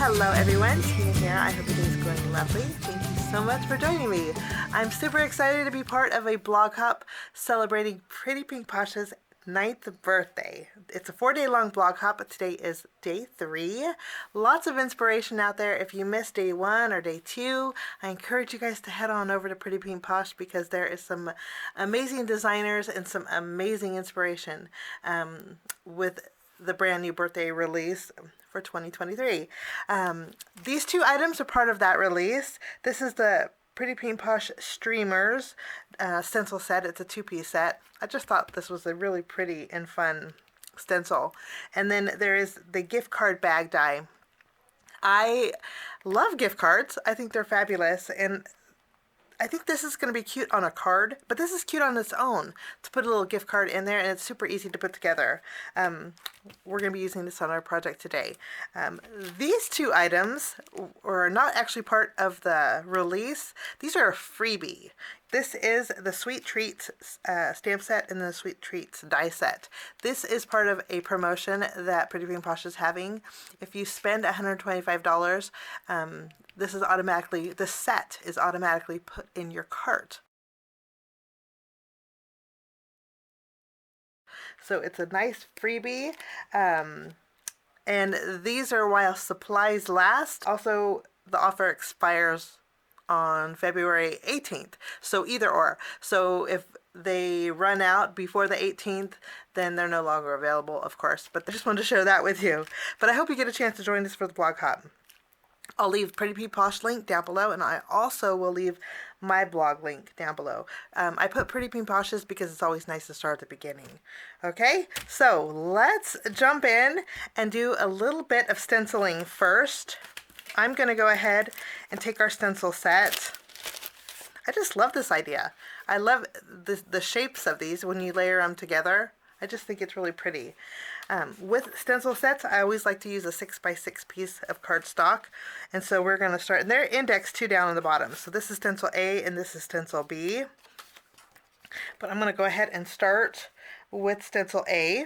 Hello everyone, Tina here. I hope your day is going lovely. Thank you so much for joining me. I'm super excited to be part of a blog hop celebrating Pretty Pink Posh's 9th birthday. It's a 4-day long blog hop, but today is day 3. Lots of inspiration out there. If you missed day 1 or day 2, I encourage you guys to head on over to Pretty Pink Posh because there is some amazing designers and some amazing inspiration with the brand new birthday release for 2023. These 2 items are part of that release. This is the Pretty Pink Posh Streamers stencil set. It's a 2-piece set. I just thought this was a really pretty and fun stencil. And then there is the gift card bag die. I love gift cards. I think they're fabulous, and I think this is going to be cute on a card, but this is cute on its own to put a little gift card in there, and it's super easy to put together. We're going to be using this on our project today. These 2 items are not actually part of the release. These are a freebie. This is the Sweet Treats stamp set and the Sweet Treats die set. This is part of a promotion that Pretty Pink Posh is having. If you spend $125, this set is automatically put in your cart. So it's a nice freebie. And these are while supplies last. Also, the offer expires on February 18th. So either or. So if they run out before the 18th, then they're no longer available, of course. But I just wanted to share that with you. But I hope you get a chance to join us for the blog hop. I'll leave Pretty Pink Posh link down below, and I also will leave my blog link down below. I put Pretty Pink Posh's because it's always nice to start at the beginning. Okay, so let's jump in and do a little bit of stenciling first. I'm going to go ahead and take our stencil set. I just love this idea. I love the shapes of these when you layer them together. I just think it's really pretty. With stencil sets, I always like to use a 6x6 piece of cardstock. And so we're going to start, and they're indexed 2 down on the bottom. So this is stencil A and this is stencil B. But I'm going to go ahead and start with stencil A.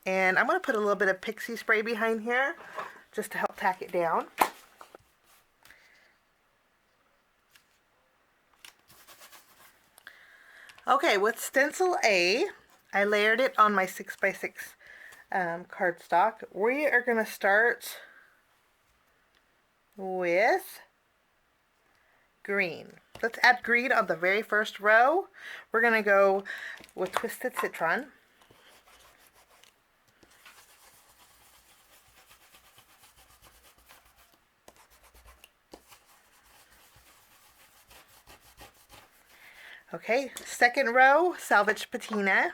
And I'm going to put a little bit of pixie spray behind here just to help tack it down. Okay, with stencil A, I layered it on my 6x6 cardstock. We are going to start with green. Let's add green on the very first row. We're going to go with Twisted Citron. Okay, second row, Salvaged Patina.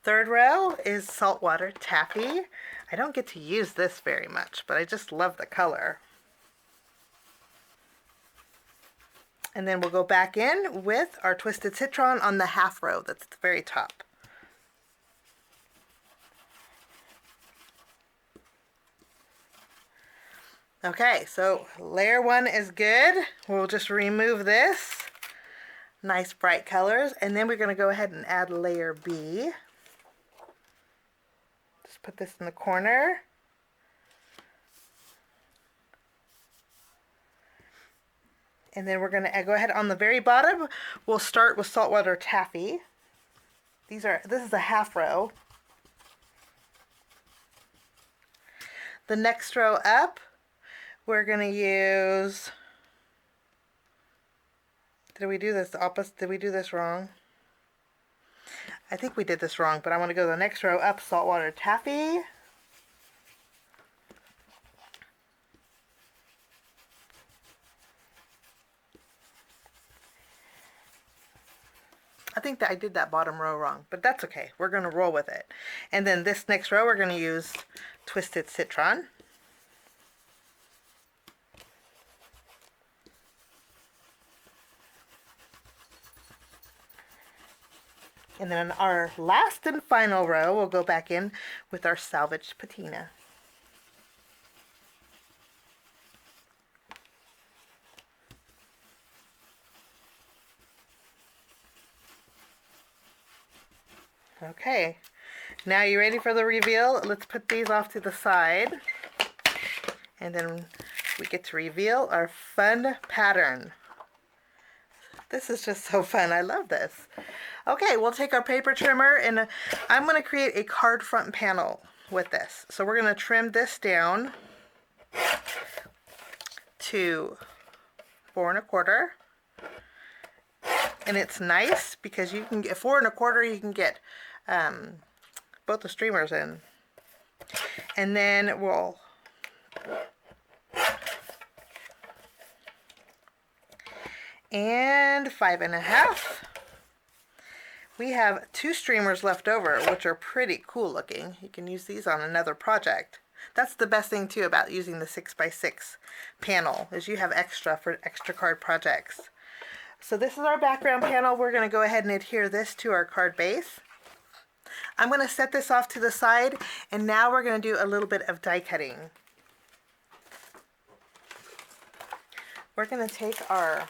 Third row is Saltwater Taffy. I don't get to use this very much, but I just love the color. And then we'll go back in with our Twisted Citron on the half row that's at the very top. Okay, so layer 1 is good. We'll just remove this. Nice bright colors. And then we're going to go ahead and add layer B. Just put this in the corner. And then we're going to go ahead on the very bottom. We'll start with Saltwater Taffy. This is a half row. The next row up, we're going to use, did we do this opposite? Did we do this wrong? I think we did this wrong, but I want to go to the next row up, Saltwater Taffy. I think that I did that bottom row wrong, but that's okay. We're going to roll with it. And then this next row, we're going to use Twisted Citron. And then our last and final row, we'll go back in with our Salvaged Patina. Okay, now you ready for the reveal? Let's put these off to the side. And then we get to reveal our fun pattern. This is just so fun. I love this. Okay, we'll take our paper trimmer and I'm going to create a card front panel with this. So we're going to trim this down to 4 1/4. And it's nice because you can get 4 1/4, you can get both the streamers in. And then we'll and 5 1/2. We have 2 streamers left over, which are pretty cool looking. You can use these on another project. That's the best thing too about using the 6x6 panel, is you have extra for extra card projects. So this is our background panel. We're going to go ahead and adhere this to our card base. I'm going to set this off to the side, and now we're going to do a little bit of die cutting. We're going to take our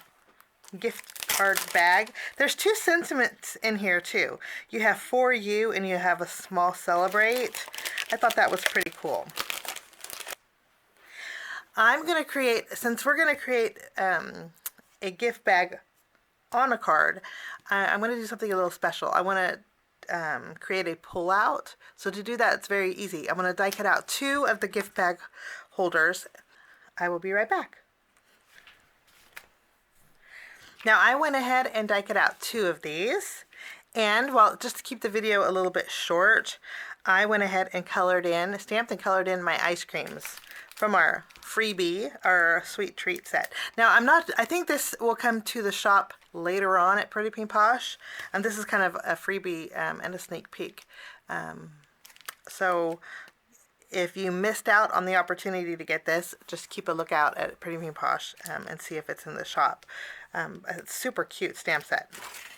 gift card bag. There's 2 sentiments in here too. You have For You and you have a small Celebrate. I thought that was pretty cool. I'm going to create, since we're going to create a gift bag on a card, I'm going to do something a little special. I want to create a pull-out. So to do that, it's very easy. I'm going to die cut out 2 of the gift bag holders. I will be right back. Now I went ahead and die cut out 2 of these, and well, just to keep the video a little bit short, I went ahead and stamped and colored in my ice creams from our freebie, our sweet treat set. Now I think this will come to the shop later on at Pretty Pink Posh, and this is kind of a freebie and a sneak peek. So if you missed out on the opportunity to get this, just keep a lookout at Pretty Pink Posh and see if it's in the shop. It's super cute stamp set.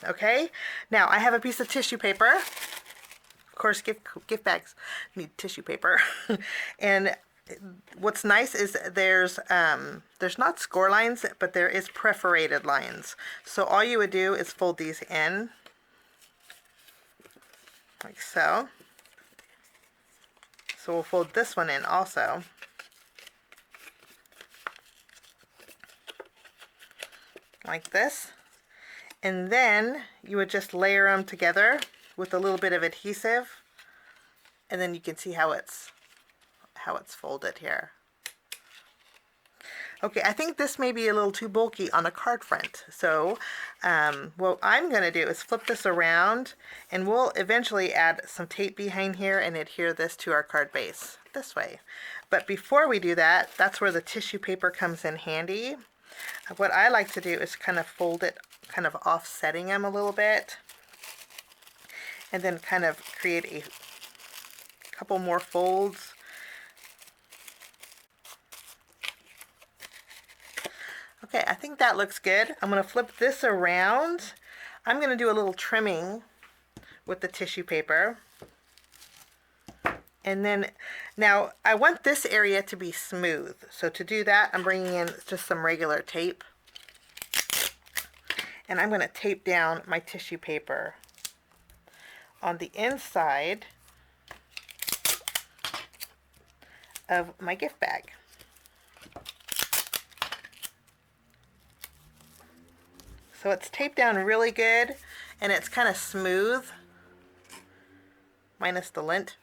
Okay, now I have a piece of tissue paper. Of course, gift bags need tissue paper. And what's nice is there's not score lines, but there is perforated lines. So all you would do is fold these in like so. So we'll fold this one in also. Like this. And then you would just layer them together with a little bit of adhesive. And then you can see how it's folded here. Okay, I think this may be a little too bulky on a card front. So what I'm going to do is flip this around, and we'll eventually add some tape behind here and adhere this to our card base this way. But before we do that, that's where the tissue paper comes in handy. What I like to do is kind of fold it, kind of offsetting them a little bit, and then kind of create a couple more folds. Okay, I think that looks good. I'm going to flip this around. I'm going to do a little trimming with the tissue paper. And then, now I want this area to be smooth. So to do that, I'm bringing in just some regular tape. And I'm going to tape down my tissue paper on the inside of my gift bag. So it's taped down really good, and it's kind of smooth, minus the lint.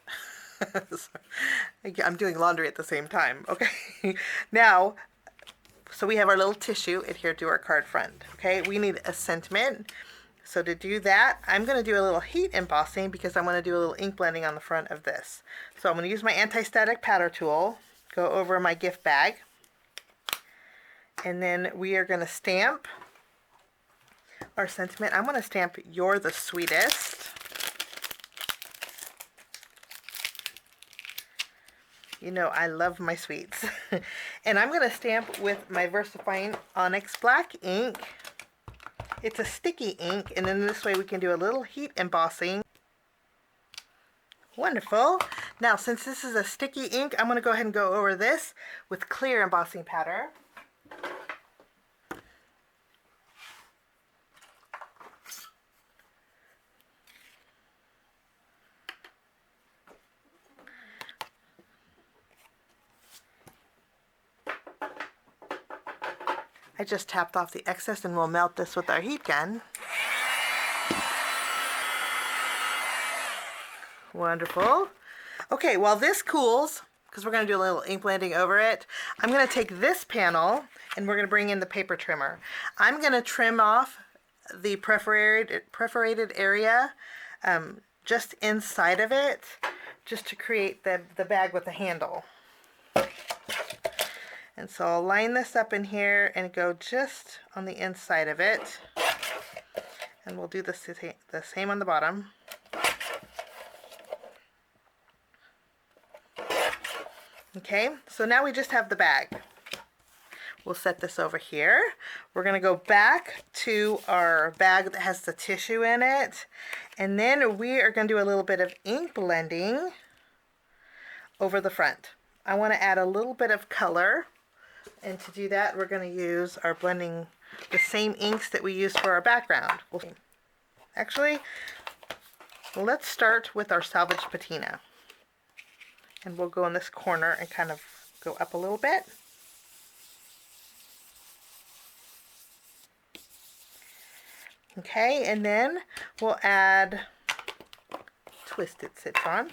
I'm doing laundry at the same time. Okay. Now, so we have our little tissue adhered to our card front. Okay, we need a sentiment. So to do that, I'm going to do a little heat embossing because I want to do a little ink blending on the front of this. So I'm going to use my Antistatic powder tool, go over my gift bag, and then we are going to stamp our sentiment. I'm going to stamp "You're the Sweetest." You know I love my sweets. And I'm going to stamp with my VersaFine Onyx black ink. It's a sticky ink, and then this way we can do a little heat embossing. Wonderful. Now, since this is a sticky ink, I'm going to go ahead and go over this with clear embossing powder. I just tapped off the excess and we'll melt this with our heat gun. Wonderful. Okay, while this cools, because we're going to do a little ink blending over it, I'm going to take this panel and we're going to bring in the paper trimmer. I'm going to trim off the perforated area just inside of it, just to create the bag with the handle. And so I'll line this up in here and go just on the inside of it. And we'll do the same on the bottom. Okay, so now we just have the bag. We'll set this over here. We're going to go back to our bag that has the tissue in it. And then we are going to do a little bit of ink blending over the front. I want to add a little bit of color. And to do that, we're going to use our blending, the same inks that we use for our background. Actually, let's start with our Salvaged Patina. And we'll go in this corner and kind of go up a little bit. Okay, and then we'll add Twisted Citron.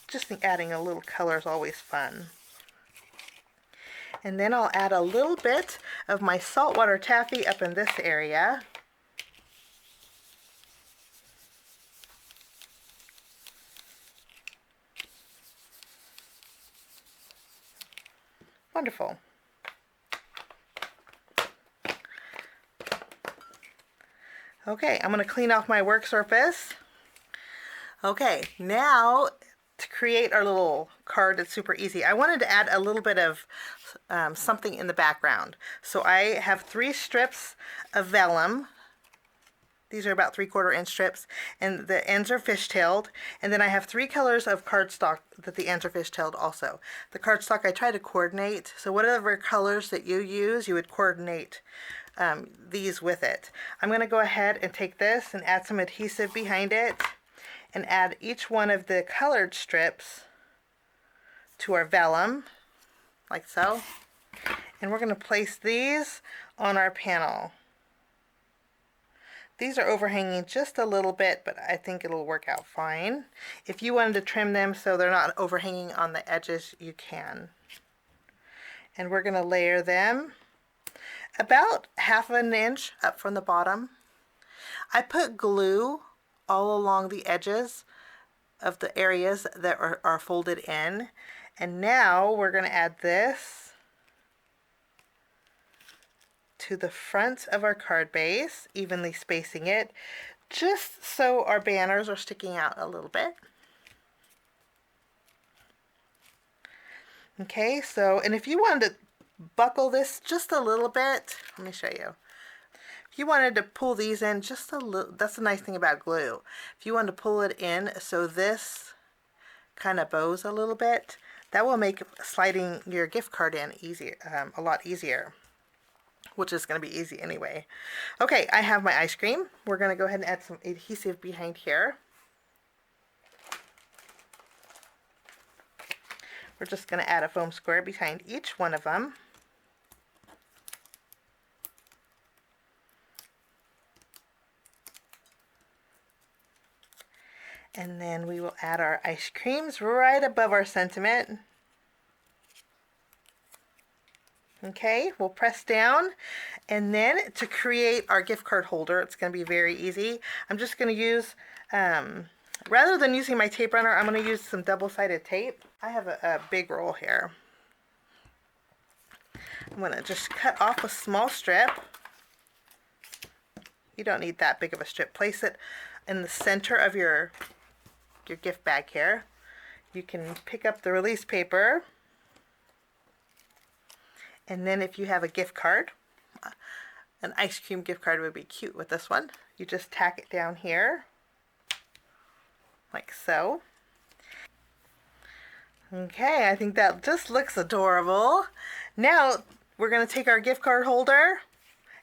Just think adding a little color is always fun. And then I'll add a little bit of my Saltwater Taffy up in this area. Wonderful. Okay, I'm going to clean off my work surface. Okay, now to create our little card, it's super easy. I wanted to add a little bit of something in the background. So I have 3 strips of vellum. These are about 3/4 inch strips, and the ends are fishtailed. And then I have 3 colors of cardstock that the ends are fishtailed also. The cardstock I try to coordinate, so whatever colors that you use, you would coordinate these with it. I'm going to go ahead and take this and add some adhesive behind it and add each one of the colored strips to our vellum, like so. And we're going to place these on our panel. These are overhanging just a little bit, but I think it'll work out fine. If you wanted to trim them so they're not overhanging on the edges, you can. And we're going to layer them about 1/2 inch up from the bottom. I put glue all along the edges of the areas that are folded in. And now we're going to add this to the front of our card base, evenly spacing it, just so our banners are sticking out a little bit. Okay, so, and if you wanted to buckle this just a little bit, let me show you. If you wanted to pull these in just a little, that's the nice thing about glue. If you want to pull it in so this kind of bows a little bit, that will make sliding your gift card in easier, a lot easier. Which is going to be easy anyway. Okay, I have my ice cream. We're going to go ahead and add some adhesive behind here. We're just going to add a foam square behind each one of them. And then we will add our ice creams right above our sentiment. Okay, we'll press down, and then to create our gift card holder, it's going to be very easy. I'm just going to use, rather than using my tape runner, I'm going to use some double-sided tape. I have a big roll here. I'm going to just cut off a small strip. You don't need that big of a strip. Place it in the center of your gift bag here. You can pick up the release paper. And then if you have a gift card, an ice cream gift card would be cute with this one. You just tack it down here, like so. Okay, I think that just looks adorable. Now we're going to take our gift card holder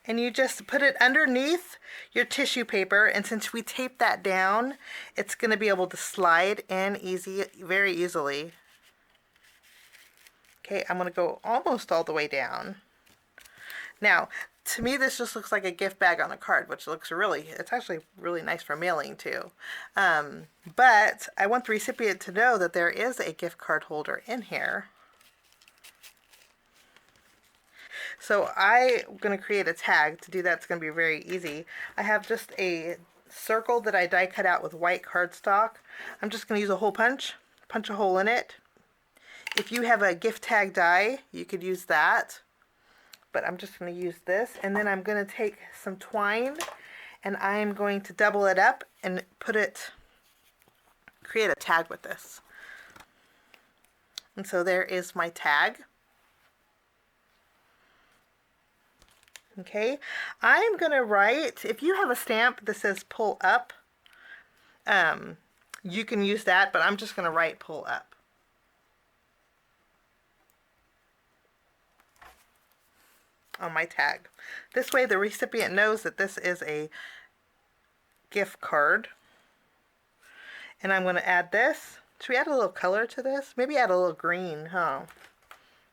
and you just put it underneath your tissue paper, and since we taped that down, it's going to be able to slide in very easily. Okay, I'm going to go almost all the way down. Now, to me, this just looks like a gift bag on a card, which looks it's actually really nice for mailing too. But I want the recipient to know that there is a gift card holder in here. So I'm going to create a tag. To do that, it's going to be very easy. I have just a circle that I die cut out with white cardstock. I'm just going to use a hole punch a hole in it. If you have a gift tag die, you could use that. But I'm just going to use this, and then I'm going to take some twine and I'm going to double it up and create a tag with this. And so there is my tag. Okay, I'm going to write, if you have a stamp that says pull up, you can use that, but I'm just going to write pull up. On my tag. This way the recipient knows that this is a gift card. And I'm going to add this. Should we add a little color to this? Maybe add a little green, huh?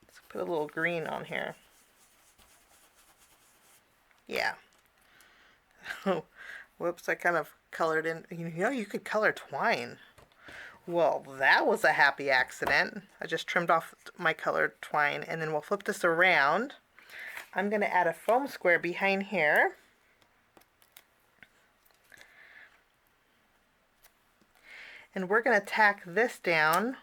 Let's put a little green on here. Yeah. Oh, whoops, I kind of colored in. You know, you could color twine. Well, that was a happy accident. I just trimmed off my colored twine, and then we'll flip this around. I'm going to add a foam square behind here. And we're going to tack this down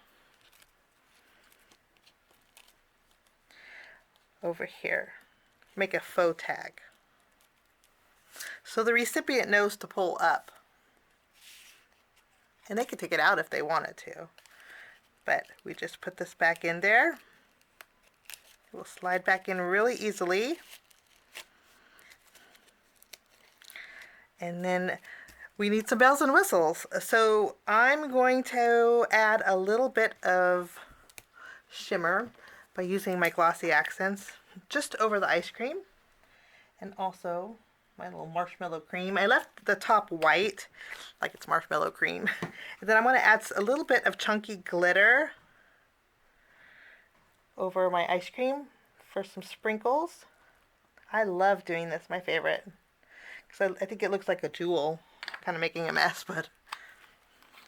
over here. Make a faux tag. So the recipient knows to pull up. And they could take it out if they wanted to. But we just put this back in there. It will slide back in really easily. And then we need some bells and whistles. So I'm going to add a little bit of shimmer by using my Glossy Accents just over the ice cream. And also my little marshmallow cream. I left the top white, like it's marshmallow cream. And then I'm going to add a little bit of chunky glitter over my ice cream for some sprinkles. I love doing this, my favorite. Because I think it looks like a jewel. Kind of making a mess, but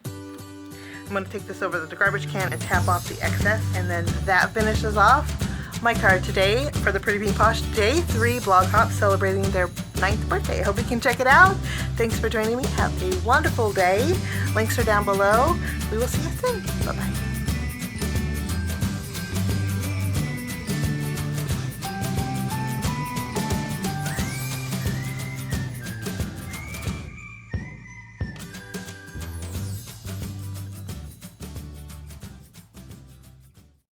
I'm going to take this over to the garbage can and tap off the excess, and then that finishes off my card today for the Pretty Pink Posh Day 3 blog hop celebrating their 9th birthday. I hope you can check it out. Thanks for joining me. Have a wonderful day. Links are down below. We will see you soon. Bye-bye.